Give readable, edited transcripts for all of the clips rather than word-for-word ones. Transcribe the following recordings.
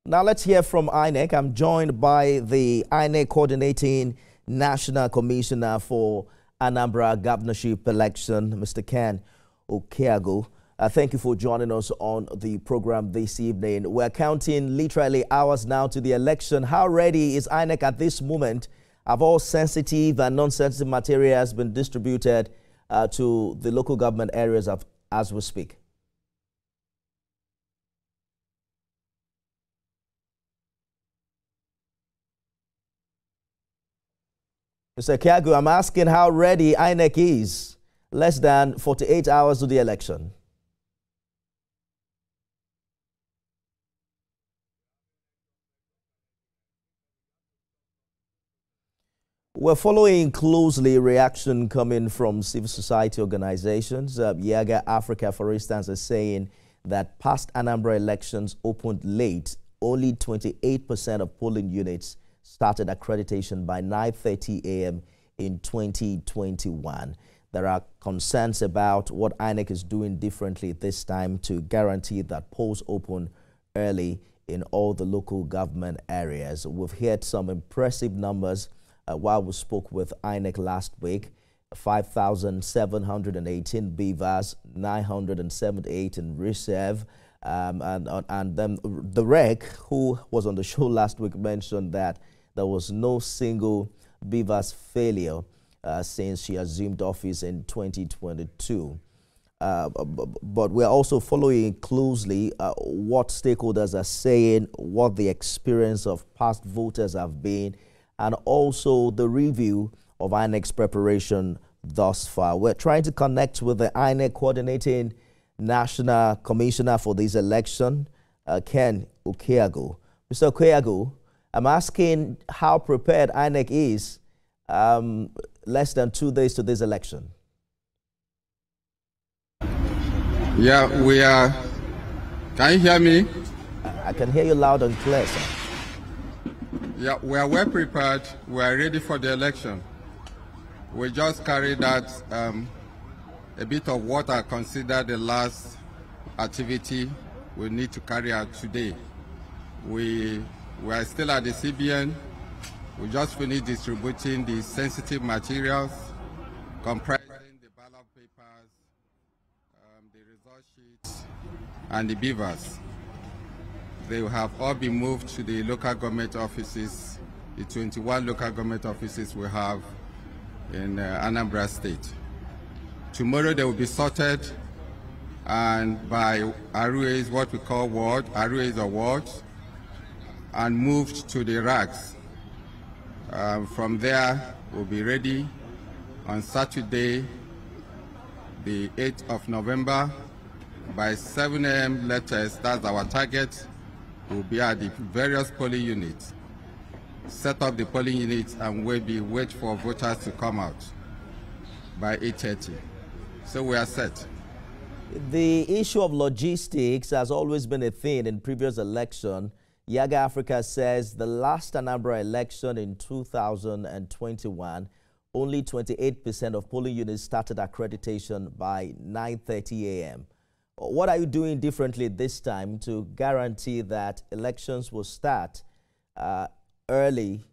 Now let's hear from INEC. I'm joined by the INEC Coordinating National Commissioner for Anambra Governorship Election, Mr. Ken Okeago. Thank you for joining us on the program this evening. We're counting literally hours now to the election. How ready is INEC at this moment? Have all sensitive and non-sensitive materials been distributed to the local government areas as we speak? Mr. Okeago, I'm asking how ready INEC is less than 48 hours to the election. We're following closely reaction coming from civil society organizations. Yaga Africa, for instance, is saying that past Anambra elections opened late. Only 28% of polling units started accreditation by 9:30 a.m. in 2021. There are concerns about what INEC is doing differently this time to guarantee that polls open early in all the local government areas. We've heard some impressive numbers while we spoke with INEC last week. 5,718 beavers, 978 in reserve. And then the rec, who was on the show last week, mentioned that there was no single beavers failure since she assumed office in 2022. But we're also following closely what stakeholders are saying, what the experience of past voters have been, and also the review of INEC's preparation thus far. We're trying to connect with the INEC Coordinating National Commissioner for this election, Ken Okeago. Mr. Okeago, I'm asking how prepared INEC is less than 2 days to this election. Yeah, we are. Can you hear me? I can hear you loud and clear, sir. Yeah, we are well prepared. We are ready for the election. We just carried out a bit of what I consider the last activity we need to carry out today. We are still at the CBN. We just finished distributing the sensitive materials comprising the ballot papers, the result sheets, and the beavers. They have all been moved to the local government offices, the 21 local government offices we have in Anambra State. Tomorrow they will be sorted and by RUAs, what we call ward, RUAs or wards, and moved to the racks. From there, we'll be ready on Saturday, the 8th of November, by 7 a.m. latest. That's our target. We'll be at the various polling units, set up the polling units, and wait for voters to come out by 8:30. So we are set. The issue of logistics has always been a thing in previous election. Yaga Africa says the last Anambra election in 2021, only 28% of polling units started accreditation by 9:30 a.m. What are you doing differently this time to guarantee that elections will start early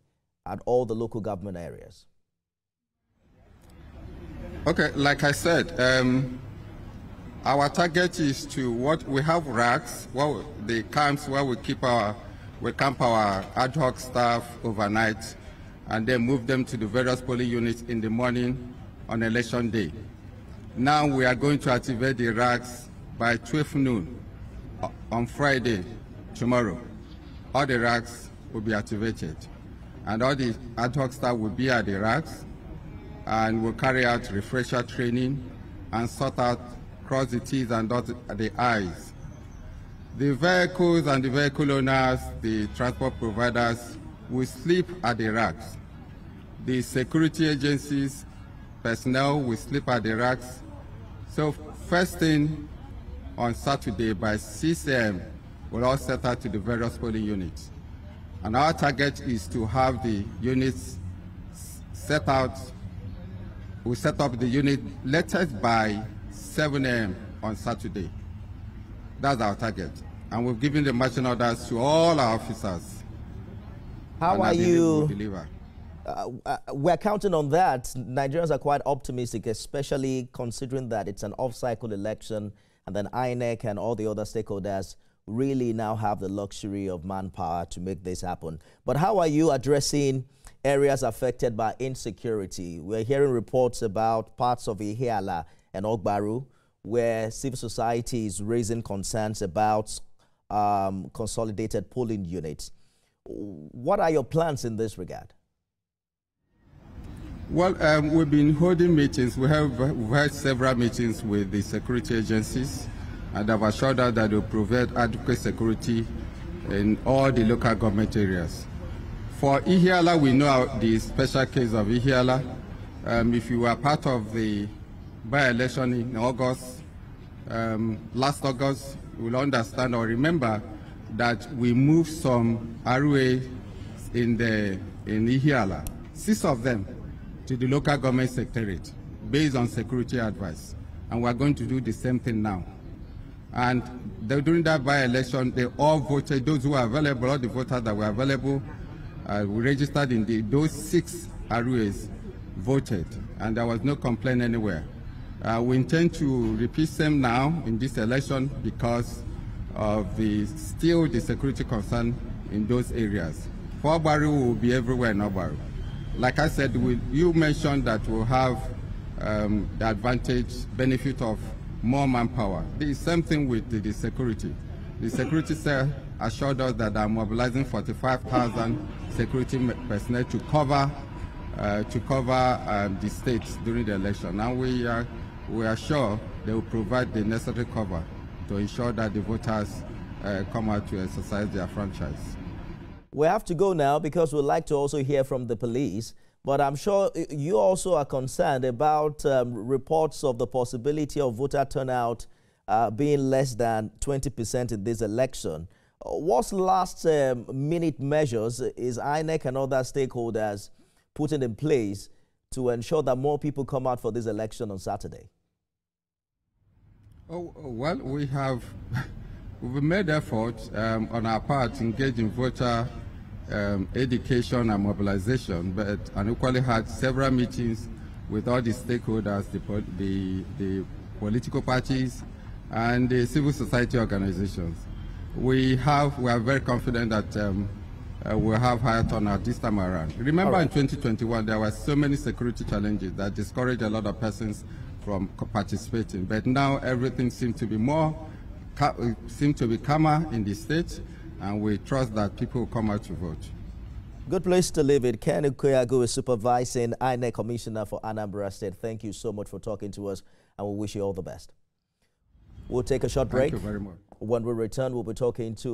at all the local government areas? Okay, like I said, our target is to we have racks, the camps where we camp our ad hoc staff overnight and then move them to the various polling units in the morning on election day. Now we are going to activate the racks by 12 noon on Friday, tomorrow. All the racks will be activated and all the ad hoc staff will be at the racks and will carry out refresher training and sort out, cross the T's and dot the I's. The vehicles and the vehicle owners, the transport providers will sleep at the racks. The security agencies personnel will sleep at the racks. So first thing on Saturday by 6 a.m. we'll all set out to the various polling units. And our target is to have the units set out. We'll set up the unit latest by 7 a.m. on Saturday. That's our target. and we've given the marching orders to all our officers. How are you? We're counting on that. Nigerians are quite optimistic, especially considering that it's an off-cycle election, and then INEC and all the other stakeholders really now have the luxury of manpower to make this happen. But how are you addressing areas affected by insecurity? We're hearing reports about parts of Ihiala and Ogbaru where civil society is raising concerns about consolidated polling units. What are your plans in this regard? Well, we've been holding meetings. We've had several meetings with the security agencies, and I've assured us that they'll provide adequate security in all the local government areas. For Ihiala, we know the special case of Ihiala. If you were part of the by-election in August, last August, you will understand or remember that we moved some ROA in Ihiala, 6 of them, to the local government secretariat based on security advice. And we're going to do the same thing now. And during that by-election, they all voted, those who were available, all the voters that were available, we registered in those 6 ROAs voted, and there was no complaint anywhere. We intend to repeat them now in this election because of still the security concern in those areas. For Ogbaru, we will be everywhere in Ogbaru. Like I said, you mentioned that we'll have the advantage, benefit of more manpower. The same thing with the security. The security cell assured us that they're mobilizing 45,000 security personnel to cover the state during the election. Now we are sure they will provide the necessary cover to ensure that the voters come out to exercise their franchise. We have to go now because we'd like to also hear from the police, but I'm sure you also are concerned about reports of the possibility of voter turnout being less than 20% in this election. What's last minute measures is INEC and other stakeholders putting in place to ensure that more people come out for this election on Saturday? Oh, well, we've made efforts on our part to engage in voter education and mobilization, and equally had several meetings with all the stakeholders, the political parties, and the civil society organizations. We are very confident that we'll have higher turnout this time around. Remember, in 2021, there were so many security challenges that discouraged a lot of persons from participating. But now everything seems to be calmer in the state, and we trust that people will come out to vote. Good place to live it. Ken Ukweagu is supervising INEC Commissioner for Anambra State. Thank you so much for talking to us, and we wish you all the best. We'll take a short break. Thank you very much. When we return, we'll be talking to